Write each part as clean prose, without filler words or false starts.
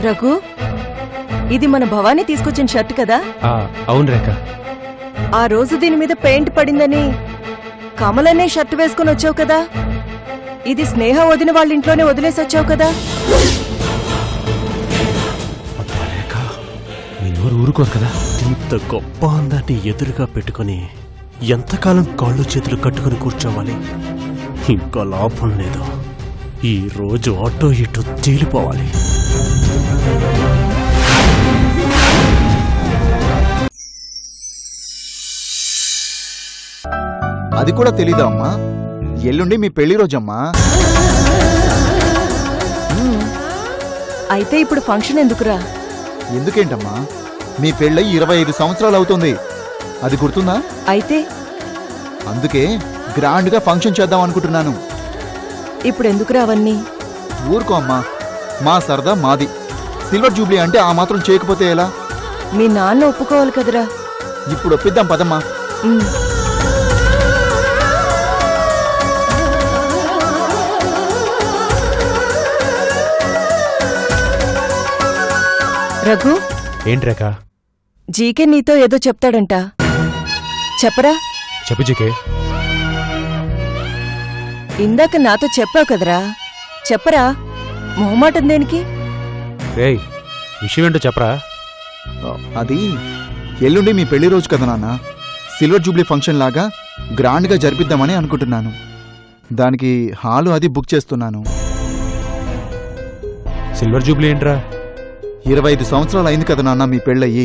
రఘు, ఇది మన భవానీ తీసుకొచ్చిన షర్ట్ కదా? అవును రేఖ. ఆ రోజు దీని మీద పెయింట్ పడిందని కమలనే షర్ట్ వేసుకుని వచ్చావు కదా? ఇది స్నేహ వదిన వాళ్ళ ఇంట్లోనే వదిలేసి వచ్చావు కదా? ఊరుకోరు కదా. ఇంత గొప్ప అందాన్ని ఎదురుగా పెట్టుకుని ఎంతకాలం కాళ్ళు చేతులు కట్టుకుని కూర్చోవాలి? ఇంకా లాభం లేదు. ఈ రోజు ఆటో ఇటు తేలిపోవాలి. అది కూడా తెలీదా అమ్మా? ఎల్లుండి మీ పెళ్లి రోజమ్మా. అయితే ఇప్పుడు ఫంక్షన్ ఎందుకురా? ఎందుకేంటమ్మా, మీ పెళ్ళై 25 సంవత్సరాలు అవుతుంది. అది గుర్తుందా? అయితే అందుకే గ్రాండ్ గా ఫంక్షన్ చేద్దాం అనుకుంటున్నాను. ఇప్పుడు ఎందుకురా అవన్నీ? ఊరుకో అమ్మా, మా సరదా మాది. సిల్వర్ జూబ్లీ అంటే ఆ మాత్రం చేయకపోతే ఎలా? మీ నాన్న ఒప్పుకోవాలి కదరా. ఇప్పుడు ఒప్పిద్దాం పదమ్మా. రఘు, ఏంటి రేఖ? జీకే నీతో ఏదో చెప్తాడంట, చెప్పరా? చెప్పు జీకే. ఇందాక నాతో చెప్పావు కదరా, చెప్పరా. మొహమాటం దేనికి? రేయ్, విషయం ఏంటో చెప్పరా. అది ఎల్లుండి మీ పెళ్లి రోజు కదా నాన్న. సిల్వర్ జూబ్లీ ఫంక్షన్ లాగా గ్రాండ్ గా జరిపిద్దామని అనుకుంటున్నాను. దానికి హాలు అది బుక్ చేస్తున్నాను. సిల్వర్ జూబ్లీ ఏంట్రా? 25 సంవత్సరాలు అయింది కదా నాన్న మీ పెళ్ళయ్యి.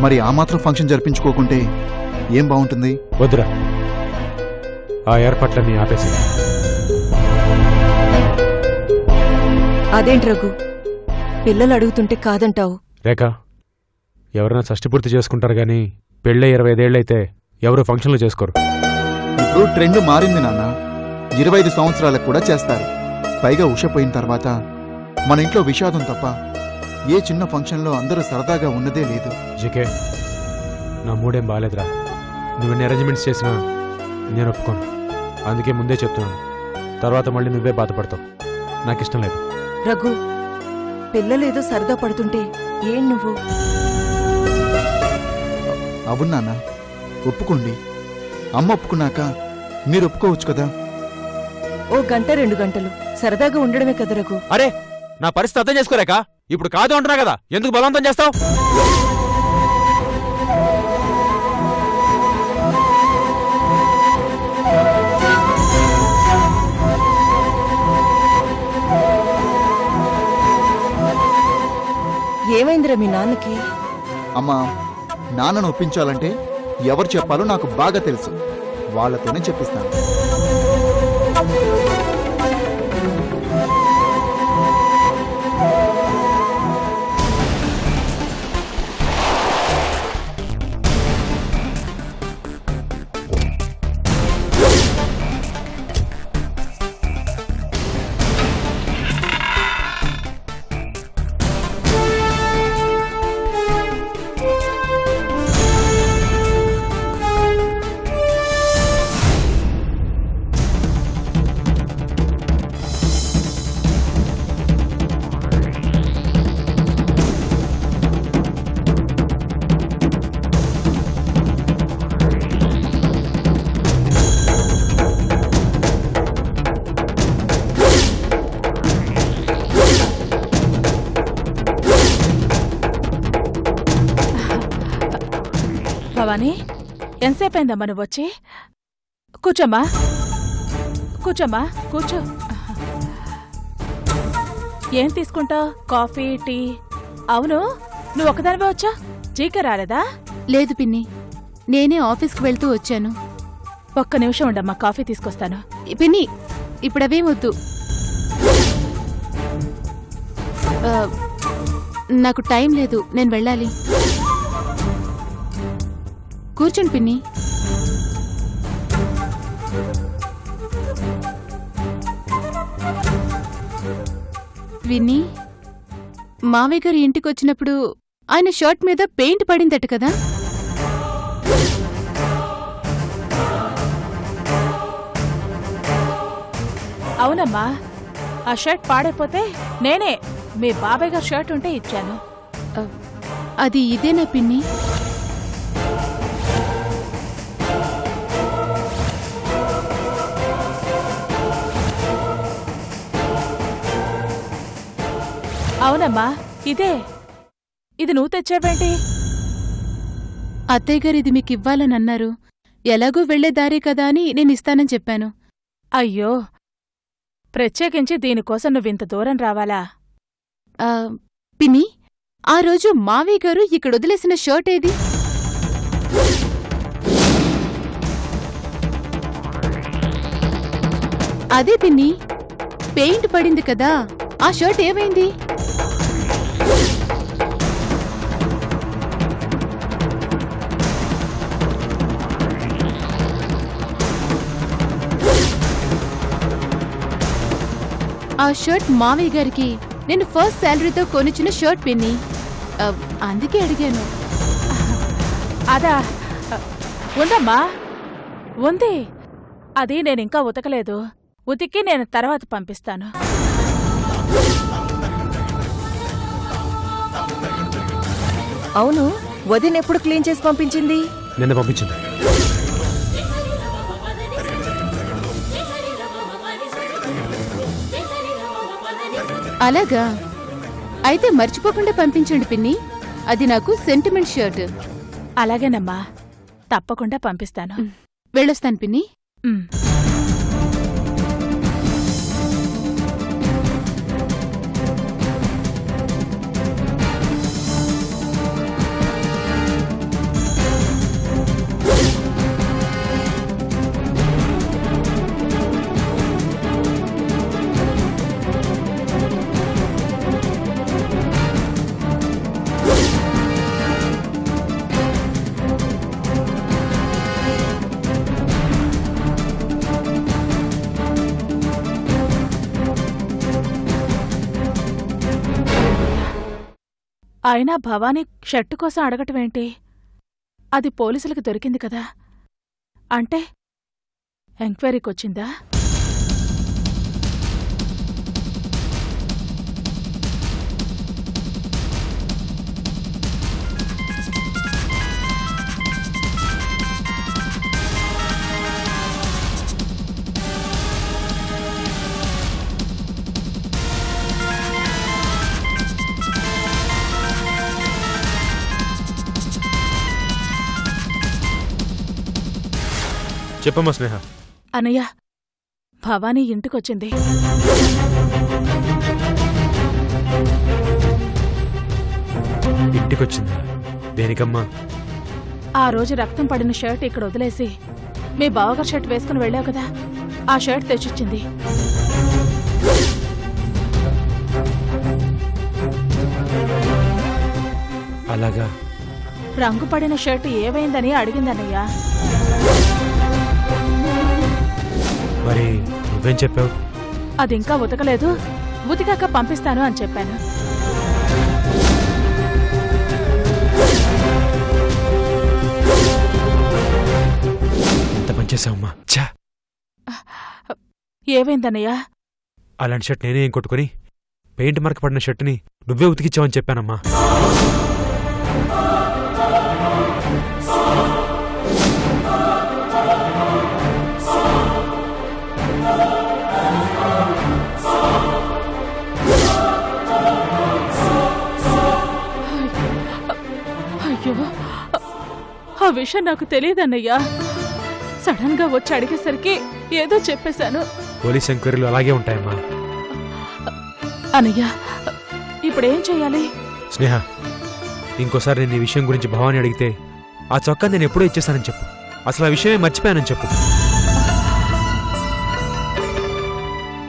మరి ఆ మాత్రం ఫంక్షన్ జరిపించుకోకుంటే ఏం బాగుంటుంది? వద్దురా, ఆ ఏర్పాట్లన్నీ ఆపేసి. అదేంటి రఘు, పిల్లలు అడుగుతుంటే కాదంటావు? రేఖ, ఎవరైనా షష్టి పూర్తి చేసుకుంటారు గాని పెళ్ళే 25 ఏళ్ళైతే ఎవరు ఫంక్షన్లు చేసుకోరు. ఇప్పుడు ట్రెండ్ మారింది నాన్న. 25 సంవత్సరాలకు కూడా చేస్తారు. పైగా ఉష పోయిన తర్వాత మన ఇంట్లో విషాదం తప్ప ఏ చిన్న ఫంక్షన్లో అందరూ సరదాగా ఉన్నదే లేదు. జీకే, నా మూడేం బాగాలేదురా. నువ్వెన్ని అరేంజ్మెంట్స్ చేసినా నేను ఒప్పుకోను. అందుకే ముందే చెప్తున్నాను, తర్వాత మళ్ళీ నువ్వే బాధపడతావు. నాకిష్టం లేదు. రఘు, పిల్లలేదో సరదా పడుతుంటే ఏం నువ్వు? అవును నాన్న, ఒప్పుకోండి. అమ్మ ఒప్పుకున్నాక మీరు ఒప్పుకోవచ్చు కదా. ఓ గంట 2 గంటలు సరదాగా ఉండడమే కదా రఘు. అరే, నా పరిస్థితి అర్థం చేసుకోలేక ఇప్పుడు కాదు అంటున్నా కదా, ఎందుకు బలవంతం చేస్తావు? ఏమైందిరా మీ నాన్నకి? అమ్మా, నాన్నను ఒప్పించాలంటే ఎవరు చెప్పాలో నాకు బాగా తెలుసు. వాళ్ళతోనే చెప్పిస్తాను. భవానీ, ఎంతసేపైందమ్మా నువ్వు వచ్చి? కూర్చోమ్మా, కూర్చోమ్మా, కూర్చో. ఏం తీసుకుంటావు? Coffee, tea? అవును, నువ్వు ఒకదానివే వచ్చా? జీకే రాలేదా? లేదు పిన్ని, నేనే ఆఫీస్కి వెళ్తూ వచ్చాను. ఒక్క నిమిషం ఉండమ్మా, కాఫీ తీసుకొస్తాను. పిన్ని, ఇప్పుడవేం వద్దు. నాకు టైం లేదు, నేను వెళ్ళాలి. కూర్చోండి పిన్ని. విన్నీ, మావయ్య గారి ఇంటికి వచ్చినప్పుడు ఆయన షర్ట్ మీద పెయింట్ పడిందట కదా? అవునమ్మా, ఆ షర్ట్ పాడైపోతే నేనే మీ బాబాయ్ గారు షర్ట్ ఉంటే ఇచ్చాను. అది ఇదేనా పిన్ని? అవునమ్మా, ఇదే. ఇది నువ్వు తెచ్చావేంటి? అత్తయ్య గారు ఇది మీకు ఇవ్వాలని అన్నారు. ఎలాగూ వెళ్లే దారే కదా అని నేను ఇస్తానని చెప్పాను. అయ్యో, ప్రత్యేకించి దీనికోసం నువ్వింత దూరం రావాలా? పిన్ని, ఆ రోజు మావయ్య గారు ఇక్కడ వదిలేసిన షర్ట్ ఏది? అదే పిన్ని, పెయింట్ పడింది కదా, ఆ షర్ట్ ఏమైంది? ఆ షర్ట్ మావయ్య గారికి నేను ఫస్ట్ శాలరీతో కొనిచ్చిన షర్ట్ పిన్ని. అందుకే అడిగాను. అదా, ఉందమ్మా, ఉంది. అది నేనింకా ఉతకలేదు. ఉతికి నేను తర్వాత పంపిస్తాను. అవును, వదిన ఎప్పుడు క్లీన్ చేసి పంపించింది? నిన్న పంపించింది. అలాగా? అయితే మర్చిపోకుండా పంపించండి పిన్ని. అది నాకు సెంటిమెంట్ షర్ట్. అలాగేనమ్మా, తప్పకుండా పంపిస్తాను. వెళ్ళొస్తాను పిన్ని. అయినా భవానీ షర్టు కోసం అడగటమేంటి? అది పోలీసులకు దొరికింది కదా. అంటే ఎంక్వైరీకొచ్చిందా? చెప్పమ్మా స్నేహ. అనయ్య, భవానీ ఇంటికొచ్చింది. ఇంటికొచ్చిందా? దేనికమ్మా? ఆ రోజు రక్తం పడిన షర్ట్ ఇక్కడ వదిలేసి మీ బావగారు షర్ట్ వేసుకుని వెళ్ళావు కదా, ఆ షర్ట్ తెచ్చిచ్చింది. అలాగా? రంగు పడిన షర్ట్ ఏవైందని అడిగిందన్నయ్యా. మరి నువ్వేం చెప్పావు? అదింకా ఉతకలేదు, ఉతికాక పంపిస్తాను అని చెప్పాను. ఎంత పనిచేసావమ్మా. ఛా! ఏవైందన్నయ్యా? అలాంటి షర్ట్ నేనే ఏం కొట్టుకుని పెయింట్ మార్క్ పడిన షర్ట్ని నువ్వే ఉతికిచ్చావని చెప్పానమ్మా. అయ్యో, ఆ విషయం నాకు తెలియదన్నయ్యా. సడన్ గా వచ్చి అడిగేసరికి ఏదో చెప్పేశాను. పోలీస్ ఎంక్వైరీలు అలాగే ఉంటాయమ్మా. అన్నయ్యా, ఇప్పుడేం చెయ్యాలి? స్నేహ, ఇంకోసారి నేను ఈ విషయం గురించి భవాని అడిగితే ఆ చొక్కా నేను ఎప్పుడో ఇచ్చేసానని చెప్పు. అసలు ఆ విషయమే మర్చిపోయానని చెప్పు.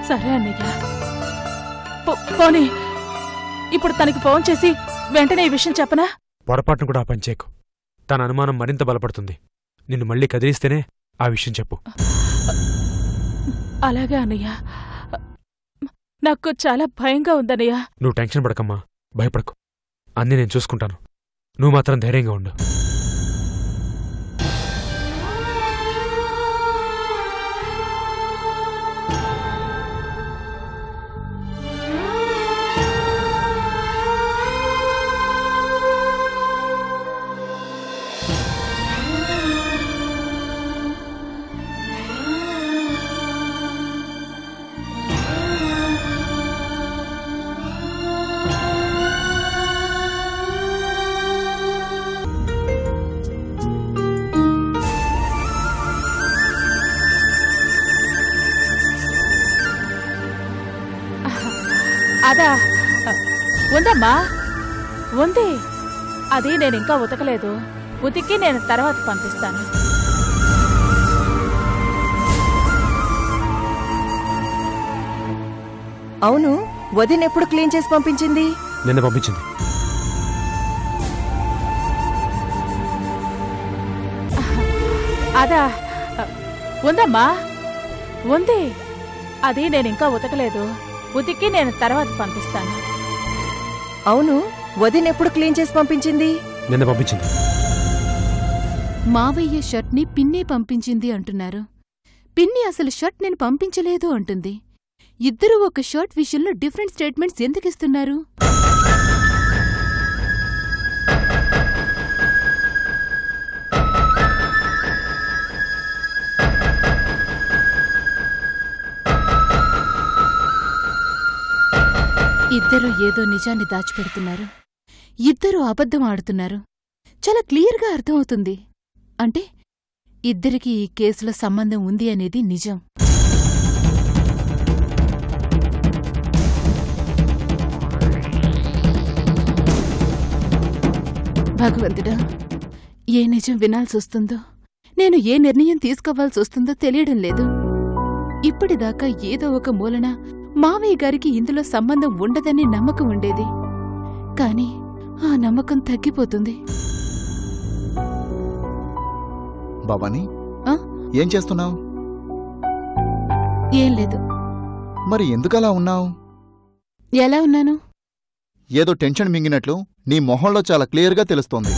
సరే అన్నయ్య. పోనీ ఇప్పుడు తనకి ఫోన్ చేసి వెంటనే ఈ విషయం చెప్పనా? పొరపాటును కూడా ఆ పని చేయకు. తన అనుమానం మరింత బలపడుతుంది. నిన్ను మళ్ళీ కదిలిస్తేనే ఆ విషయం చెప్పు. అలాగే అన్నయ్య. నాకు చాలా భయంగా ఉందన్నయ్య. నువ్వు టెన్షన్ పడకమ్మా, భయపడకు. అన్నీ నేను చూసుకుంటాను. నువ్వు మాత్రం ధైర్యంగా ఉండు. అదా ఉందమ్మా, ఉంది. అది నేను ఇంకా ఉతకలేదు. ఉతికి నేను తర్వాత పంపిస్తాను. అవును, వదిన ఎప్పుడు క్లీన్ చేసి పంపించింది? నిన్న పంపించింది. అదా ఉందమ్మా, ఉంది. అది నేను ఇంకా ఉతకలేదు. ఉతికి నేను తర్వాత పంపిస్తాను. అవును, వదిన ఎప్పుడు క్లీన్ చేసి పంపించింది? నిన్న పంపించింది. మావయ్య షర్ట్ని పిన్నే పంపించింది అంటున్నారు. పిన్ని అసలు షర్ట్ నేను పంపించలేదు అంటుంది. ఇద్దరూ ఒక షర్ట్ విషయంలో డిఫరెంట్ స్టేట్మెంట్స్ ఎందుకిస్తున్నారు? ఇద్దరూ ఏదో నిజాన్ని దాచిపెడుతున్నారు. ఇద్దరూ అబద్ధం ఆడుతున్నారు. చాలా క్లియర్గా అర్థమవుతుంది. అంటే ఇద్దరికీ ఈ కేసులో సంబంధం ఉంది అనేది నిజం. భగవంతుడా, ఏ నిజం వినాల్సొస్తుందో, నేను ఏ నిర్ణయం తీసుకోవాల్సొస్తుందో తెలియడం లేదు. ఇప్పటిదాకా ఏదో ఒక మూలన మావయ్య గారికి ఇందులో సంబంధం ఉండదనే నమ్మకం ఉండేది. కాని ఆ నమ్మకం తగ్గిపోతుంది. భవానీ, ఆ? ఏం చేస్తున్నావు? ఏం లేదు. మరి ఎందుకలా ఉన్నావు? ఎలా ఉన్నాను? ఏదో టెన్షన్ మింగినట్లు నీ మొహంలో చాలా క్లియర్గా తెలుస్తోంది.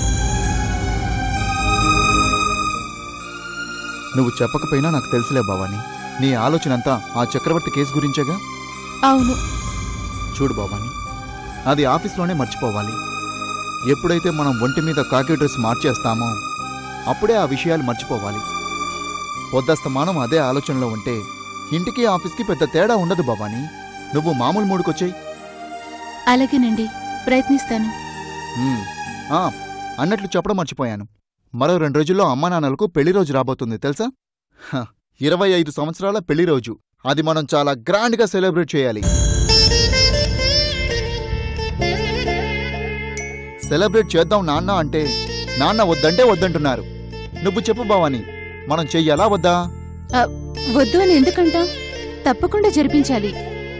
నువ్వు చెప్పకపోయినా నాకు తెలుసులే భవానీ. నీ ఆలోచనంతా ఆ చక్రవర్తి కేసు గురించేగా? అవును. చూడు భవానీ, అది ఆఫీస్లోనే మర్చిపోవాలి. ఎప్పుడైతే మనం ఒంటి మీద కాకి డ్రెస్ మార్చేస్తామో అప్పుడే ఆ విషయాలు మర్చిపోవాలి. పొద్దస్తమానం అదే ఆలోచనలో ఉంటే ఇంటికి ఆఫీస్కి పెద్ద తేడా ఉండదు భవానీ. నువ్వు మామూలు మూడుకొచ్చేయి. అలాగేనండి, ప్రయత్నిస్తాను. అన్నట్లు చెప్పడం మర్చిపోయాను. మరో 2 రోజుల్లో అమ్మానాన్నలకు పెళ్లి రోజు రాబోతుంది తెలుసా? 25 సంవత్సరాల పెళ్లి రోజు. అది మనం చాలా గ్రాండ్గా సెలబ్రేట్ చేయాలి. సెలబ్రేట్ చేద్దాం నాన్న అంటే నాన్న వద్దంటే వద్దంటున్నారు. నువ్వు చెప్పు భవానీ, మనం చెయ్యాలా వద్దా? వద్దు అని ఎందుకంటాం? తప్పకుండా జరిపించాలి.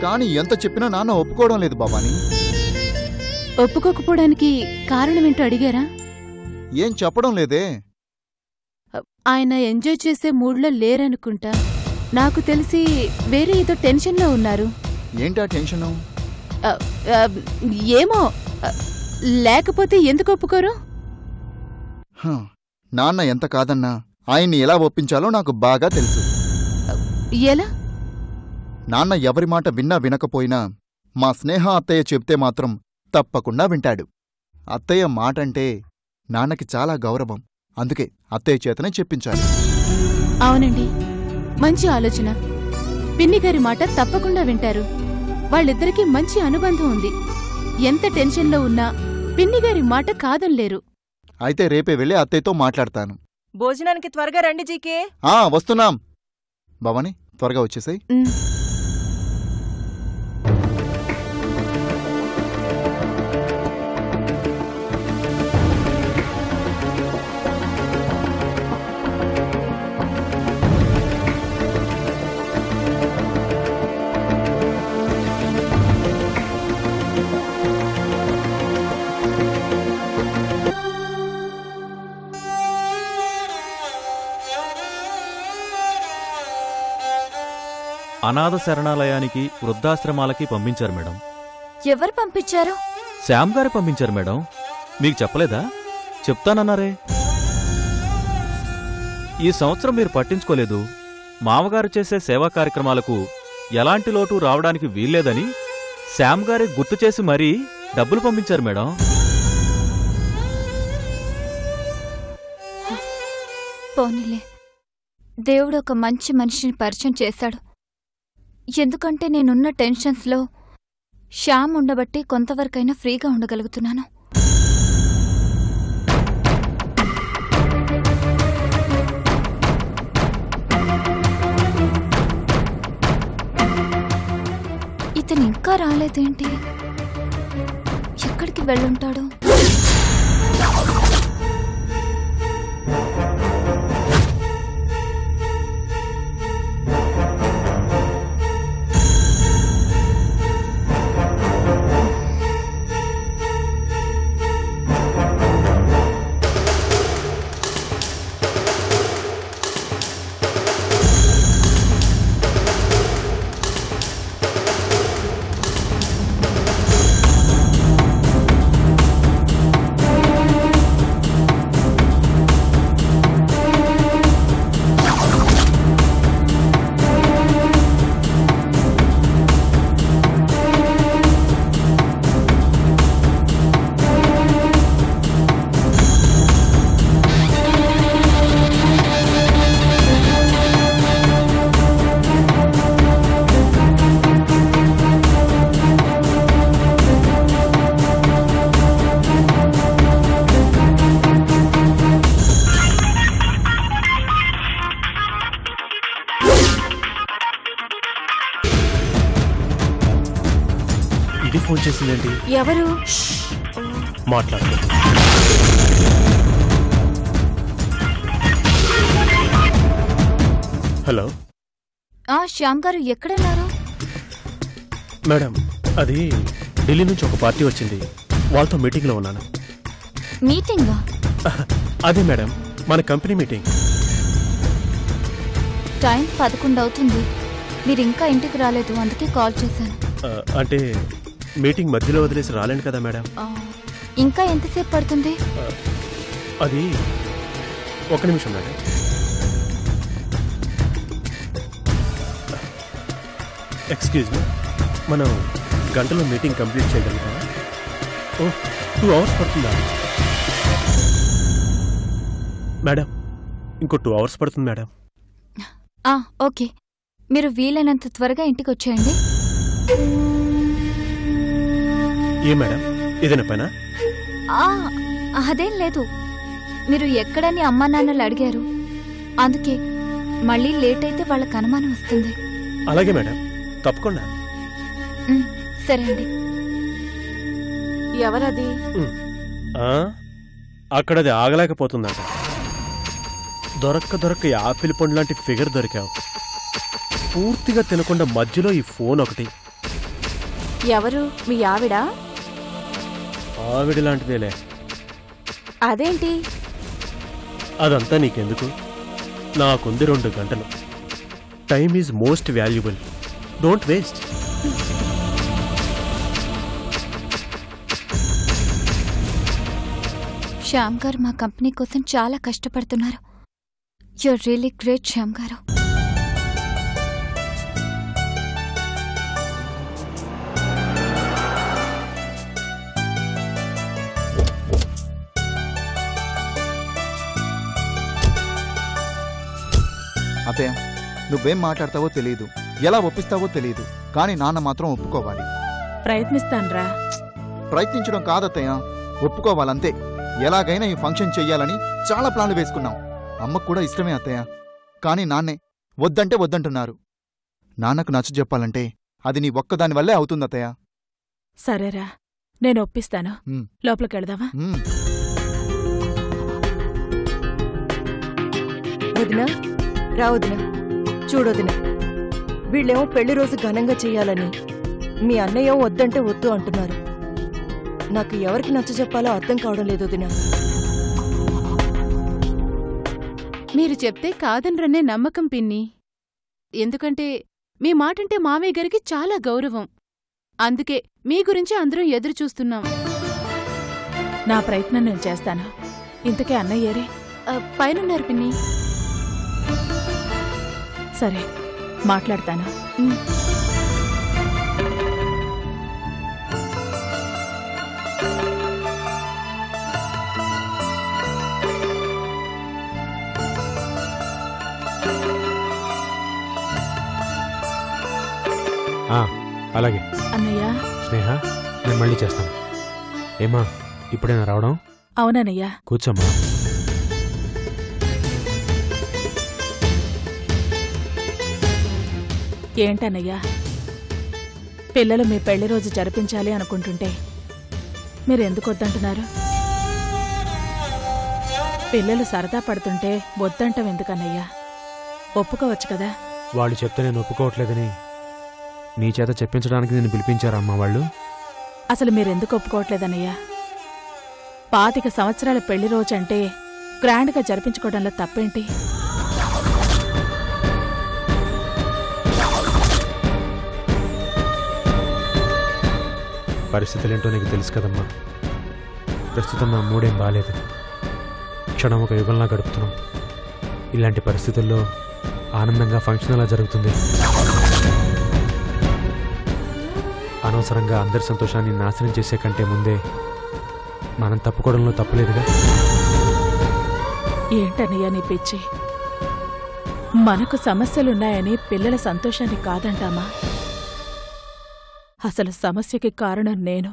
కాని ఎంత చెప్పినా నాన్న ఒప్పుకోవడం లేదు భవానీ. ఒప్పుకోకపోవడానికి కారణమేంటో అడిగారా? ఏం చెప్పడం లేదే. ఆయన ఎంజాయ్ చేసే మూడ్లో లేరనుకుంటా. నాకు తెలిసి వేరే ఏదో టెన్షన్లో ఉన్నారు. ఏంటా టెన్షను? ఏమో, లేకపోతే ఎందుకు ఒప్పుకోరు? నాన్న ఎంత కాదన్నా ఆయన్ని ఎలా ఒప్పించాలో నాకు బాగా తెలుసు. ఎలా? నాన్న ఎవరి మాట విన్నా వినకపోయినా మా స్నేహ అత్తయ్య చెప్తే మాత్రం తప్పకుండా వింటాడు. అత్తయ్య మాటంటే నాన్నకి చాలా గౌరవం. అందుకే అత్తయ్య చేతనే చెప్పించాలి. అవునండి, మంచి ఆలోచన. పిన్నిగారి మాట తప్పకుండా వింటారు. వాళ్ళిద్దరికీ మంచి అనుబంధం ఉంది. ఎంత టెన్షన్లో ఉన్నా పిన్నిగారి మాట కాదనలేరు. అయితే రేపే వెళ్ళి అత్తయ్యతో మాట్లాడతాను. భోజనానికి త్వరగా రండి జీకే. వస్తున్నాం. భవానీ, త్వరగా వచ్చేసాయి. అనాథ శరణాలయానికి, వృద్ధాశ్రమాలకి పంపించారు మేడం. ఎవరు పంపించారు? శ్యామ్ గారు పంపించారు మేడం. మీకు చెప్పలేదా? చెప్తానన్నారే. ఈ సంవత్సరం మీరు పట్టించుకోలేదు. మామగారు చేసే సేవా కార్యక్రమాలకు ఎలాంటి లోటు రావడానికి వీల్లేదని శ్యామ్ గారి గుర్తు చేసి మరీ డబ్బులు పంపించారు మేడం. పోనీలే, దేవుడు ఒక మంచి మనిషిని పరిచయం చేశాడు. ఎందుకంటే నేనున్న టెన్షన్స్లో శ్యామ్ ఉండబట్టి కొంతవరకైనా ఫ్రీగా ఉండగలుగుతున్నాను. ఇతను ఇంకా ఇంకా రాలేదేంటి? ఎక్కడికి వెళ్ళుంటాడు? ఇది ఫోన్ చేసిందేంటి? ఎవరు? మాట్లాడు. హలో. శ్యామ్ గారు ఎక్కడున్నారు? మేడం, అది ఢిల్లీ నుంచి ఒక పార్టీ వచ్చింది, వాళ్ళతో మీటింగ్లో ఉన్నాను. మీటింగా? అదే మేడం, మన కంపెనీ మీటింగ్. టైం 11 అవుతుంది. మీరు ఇంకా ఇంటికి రాలేదు, అందుకే కాల్ చేశాను. అంటే మీటింగ్ మధ్యలో వదిలేసి రాలేను కదా మేడం. ఇంకా ఎంతసేపు పడుతుంది? అది ఒక నిమిషం మేడం. ఎక్స్క్యూజ్ మీ, మనం గంటలో మీటింగ్ కంప్లీట్ చేయగలుగుతామా? 2 అవర్స్ పడుతుందా మేడం? ఇంకో 2 అవర్స్ పడుతుంది మేడం. ఓకే, మీరు వీలైనంత త్వరగా ఇంటికి వచ్చేయండి. ఏ మేడం, ఏదైనా పైన? అదేం లేదు, మీరు ఎక్కడని అమ్మా నాన్నలు అడిగారు, అందుకే మళ్ళీ లేట్ అయితే వాళ్ళకి అనుమానం వస్తుంది. అలాగే మేడం, తప్పకుండా. సరే అండి. ఎవరది? అక్కడది ఆగలేకపోతుందంట. దొరక్క యాపిల్ పండు లాంటి ఫిగర్ దొరికావు. పూర్తిగా తినకుండా మధ్యలో ఈ ఫోన్ ఒకటి. ఎవరు? మీ ఆవిడ? ఆవిడ లాంటిదేలే. అదేంటి? అదంతా నీకెందుకు? నాకుంది 2 గంటలు. Time is most valuable, don't waste. Shyam గారు మా కంపెనీ కోసం చాలా కష్టపడుతున్నారు. యూర్ రియలీ గ్రేట్ శ్యామ్ గారు. అత్తయ్య, నువ్వేం మాట్లాడతావో తెలియదు, ఎలా ఒప్పిస్తావో తెలియదు, కానీ నాన్న మాత్రం ఒప్పుకోవాలి. ప్రయత్నిస్తాన్రా. ప్రయత్నించడం కాదత్తయ్య, ఒప్పుకోవాలంతే. ఎలాగైనా ఈ ఫంక్షన్ చెయ్యాలని చాలా ప్లాన్లు వేసుకున్నాం. అమ్మకు కూడా ఇష్టమే అత్తయ్య, కానీ నాన్నే వద్దంటే వద్దంటున్నారు. నాన్నకు నచ్చ చెప్పాలంటే అది నీ ఒక్కదాని వల్లే అవుతుందత్తయ్య. సరేరా, నేను ఒప్పిస్తాను. లోపలికెళ్దామా? వదినా, రా వదినా. చూడొదినా, వీళ్ళేమో పెళ్లి రోజు ఘనంగా చెయ్యాలని, మీ అన్నయ్య వద్దంటే వద్దు అంటున్నారు. నాకు ఎవరికి నచ్చ చెప్పాలో అర్థం కావడం లేదు వదినా. మీరు చెప్తే కాదనరనే నమ్మకం పిన్ని. ఎందుకంటే మీ మాటంటే మావయ్య గారికి చాలా గౌరవం. అందుకే మీ గురించి అందరం ఎదురు చూస్తున్నాం. నా ప్రయత్నం నేను చేస్తాను. ఇంతకే అన్నయ్యేరే? పైనున్నారు పిన్ని. సరే, మాట్లాడతాను. అలాగే అన్నయ్య. స్నేహ, నేను మళ్ళీ చేస్తాను. ఏమా, ఇప్పుడైనా రావడం? అవునన్నయ్య. కూర్చోమ్మా. ఏంటన్నయ్యా? పిల్లలు మీ పెళ్లి రోజు జరిపించాలి అనుకుంటుంటే మీరెందుకు వద్దంటున్నారు? పిల్లలు సరదా పడుతుంటే వద్దంటాం ఎందుకన్నయ్యా? ఒప్పుకోవచ్చు కదా. వాళ్ళు చెప్తే నేను ఒప్పుకోవట్లేదని నీ చేత చెప్పించడానికి నేను పిలిపించారమ్మా వాళ్ళు. అసలు మీరెందుకు ఒప్పుకోవట్లేదన్నయ్యా? 25 సంవత్సరాల పెళ్లి రోజు అంటే గ్రాండ్గా జరిపించుకోవడంలో తప్పేంటి? పరిస్థితులేంటో నీకు తెలుసు కదమ్మా. ప్రస్తుతం నా మూడేం బాలేదు. క్షణం ఒక యుగంలా గడుపుతున్నాం. ఇలాంటి పరిస్థితుల్లో ఆనందంగా ఫంక్షన్ అలా జరుగుతుంది. అనవసరంగా అందరి సంతోషాన్ని నాశనం చేసే కంటే ముందే మనం తప్పుకోవడంలో తప్పులేదుగా. ఏంటన్నయ్యా నీ పిచ్చి? మనకు సమస్యలున్నాయని పిల్లల సంతోషాన్ని కాదంటామా? అసలు సమస్యకి కారణం నేను.